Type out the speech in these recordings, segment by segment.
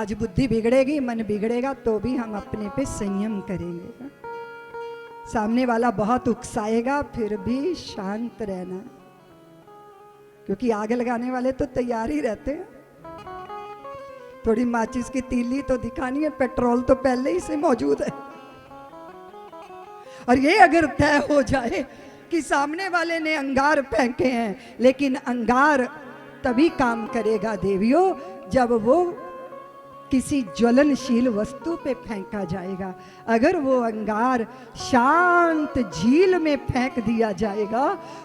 आज बुद्धि बिगड़ेगी, मन बिगड़ेगा, तो भी हम अपने पे संयम करेंगे। सामने वाला बहुत उकसाएगा, फिर भी शांत रहना, क्योंकि आग लगाने वाले तो तैयार ही रहते हैं। थोड़ी माचिस की तीली तो दिखानी है, पेट्रोल तो पहले ही से मौजूद है। और ये अगर तय हो जाए कि सामने वाले ने अंगार फेंके हैं, लेकिन अंगार तभी काम करेगा देवियों जब वो किसी ज्वलनशील वस्तु पे फेंका जाएगा। अगर वो अंगार शांत झील में फेंक दिया जाएगा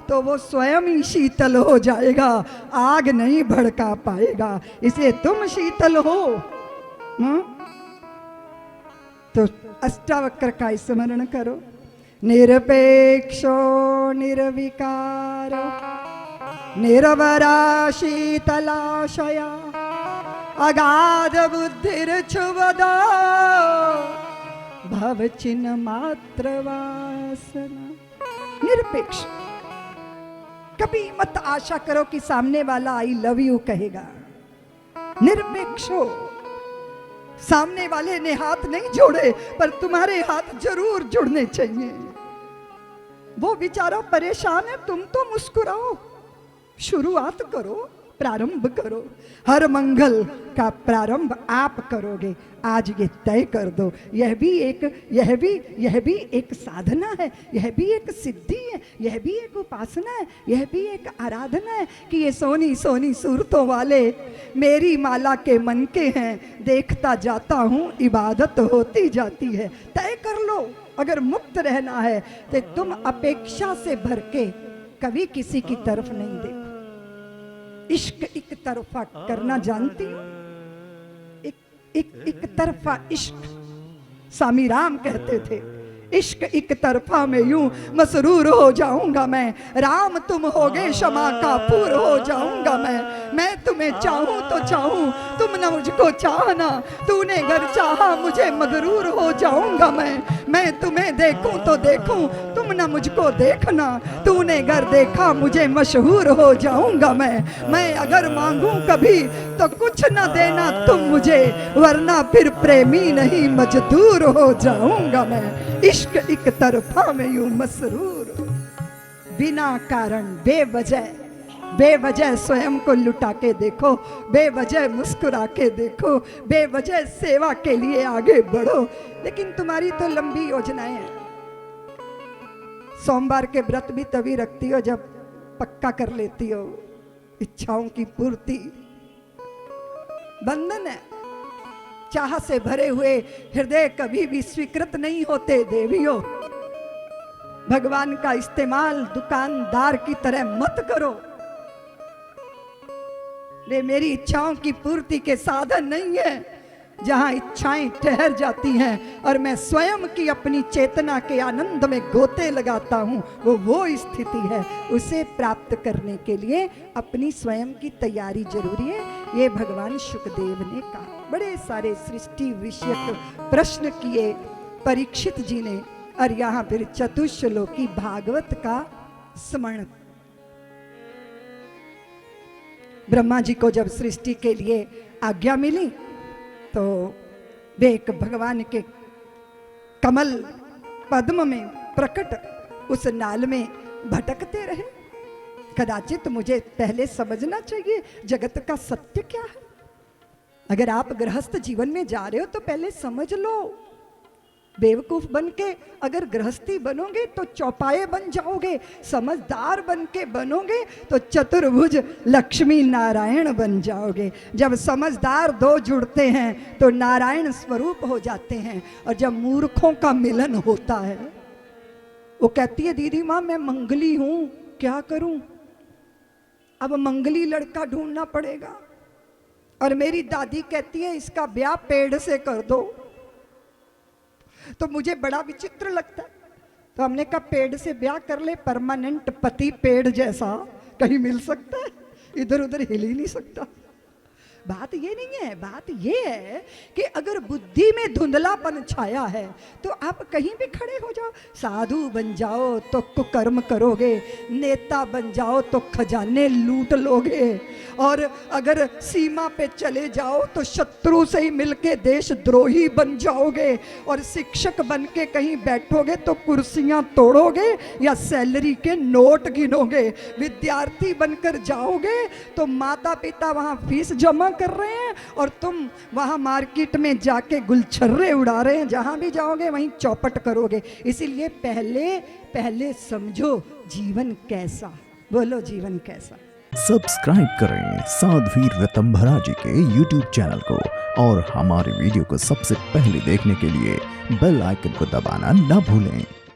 तो वो स्वयं ही शीतल हो जाएगा, आग नहीं भड़का पाएगा। इसलिए तुम शीतल हो। तो अष्टावक्र का स्मरण करो। निरपेक्षो निर्विकारो निरवरा शीतलाशया अगाध बुद्धिर्क्षुवदो भवचिन्ह मात्र वासना। निरपेक्ष, कभी मत आशा करो कि सामने वाला आई लव यू कहेगा। निरपेक्ष हो। सामने वाले ने हाथ नहीं जोड़े पर तुम्हारे हाथ जरूर जुड़ने चाहिए। वो बेचारा परेशान है, तुम तो मुस्कुराओ, शुरुआत करो, प्रारंभ करो। हर मंगल का प्रारंभ आप करोगे, आज ये तय कर दो। यह भी एक साधना है, यह भी एक सिद्धि है, यह भी एक उपासना है, यह भी एक आराधना है कि ये सोनी सोनी सूरतों वाले मेरी माला के मन के हैं। देखता जाता हूँ, इबादत होती जाती है। तय कर लो। अगर मुक्त रहना है तो तुम अपेक्षा से भर के कभी किसी की तरफ नहीं देखो। इश्क एक तरफा करना जानती हो? एक तरफा इश्क। स्वामी राम कहते थे, इश्क एक तरफा में यूं मसरूर हो जाऊंगा मैं। राम तुम होगे क्षमा का पूर हो जाऊंगा मैं तुम्हें चाहूं तो चाहूं, तुम न मुझको चाहना। तूने घर चाहा मुझे मगरूर हो जाऊंगा मैं तुम्हें देखूं तो देखूं, तुम न मुझको देखना। तूने घर देखा मुझे मशहूर हो जाऊंगा मैं अगर मांगूं कभी तो कुछ न देना तुम मुझे, वरना फिर प्रेमी नहीं मजदूर हो जाऊंगा मैं। इश्क एक तरफा में यूं मसरूर, बिना कारण बेवजह स्वयं को लुटा के देखो, बेवजह मुस्कुरा के देखो, बेवजह सेवा के लिए आगे बढ़ो। लेकिन तुम्हारी तो लंबी योजनाएं हैं। सोमवार के व्रत भी तभी रखती हो जब पक्का कर लेती हो इच्छाओं की पूर्ति। बंधन है। चाह से भरे हुए हृदय कभी भी स्वीकृत नहीं होते देवियों। भगवान का इस्तेमाल दुकानदार की तरह मत करो। वे मेरी इच्छाओं की पूर्ति के साधन नहीं है। जहां इच्छाएं ठहर जाती हैं और मैं स्वयं की अपनी चेतना के आनंद में गोते लगाता हूं, वो स्थिति है। उसे प्राप्त करने के लिए अपनी स्वयं की तैयारी जरूरी है। ये भगवान शुकदेव ने कहा। बड़े सारे सृष्टि विषयक प्रश्न किए परीक्षित जी ने, और यहां फिर चतुश्लोकी भागवत का स्मरण। ब्रह्मा जी को जब सृष्टि के लिए आज्ञा मिली तो वे एक भगवान के कमल पद्म में प्रकट उस नाल में भटकते रहे। कदाचित मुझे पहले समझना चाहिए जगत का सत्य क्या है। अगर आप गृहस्थ जीवन में जा रहे हो तो पहले समझ लो। बेवकूफ बन के अगर गृहस्थी बनोगे तो चौपाए बन जाओगे, समझदार बन के बनोगे तो चतुर्भुज लक्ष्मी नारायण बन जाओगे। जब समझदार दो जुड़ते हैं तो नारायण स्वरूप हो जाते हैं। और जब मूर्खों का मिलन होता है, वो कहती है दीदी माँ मैं मंगली हूं, क्या करूं? अब मंगली लड़का ढूंढना पड़ेगा। और मेरी दादी कहती है इसका ब्याह पेड़ से कर दो। तो मुझे बड़ा विचित्र लगता है। तो हमने कहा पेड़ से ब्याह कर ले, परमानेंट पति पेड़ जैसा कहीं मिल सकता है? इधर उधर हिल ही नहीं सकता। बात ये नहीं है, बात ये है कि अगर बुद्धि में धुंधलापन छाया है तो आप कहीं भी खड़े हो जाओ। साधु बन जाओ तो कुकर्म करोगे, नेता बन जाओ तो खजाने लूट लोगे, और अगर सीमा पे चले जाओ तो शत्रु से ही मिलके देशद्रोही बन जाओगे, और शिक्षक बन के कहीं बैठोगे तो कुर्सियां तोड़ोगे या सैलरी के नोट गिनोगे। विद्यार्थी बनकर जाओगे तो माता पिता वहां फीस जमा कर रहे हैं और तुम वहां मार्केट में जाके गुलछर्रे उड़ा रहे हैं। जहां भी जाओगे वहीं चौपट करोगे। इसीलिए पहले समझो जीवन कैसा, बोलो जीवन कैसा। सब्सक्राइब करें साध्वी ऋतंभरा जी के YouTube चैनल को और हमारे वीडियो को सबसे पहले देखने के लिए बेल आइकन को दबाना न भूलें।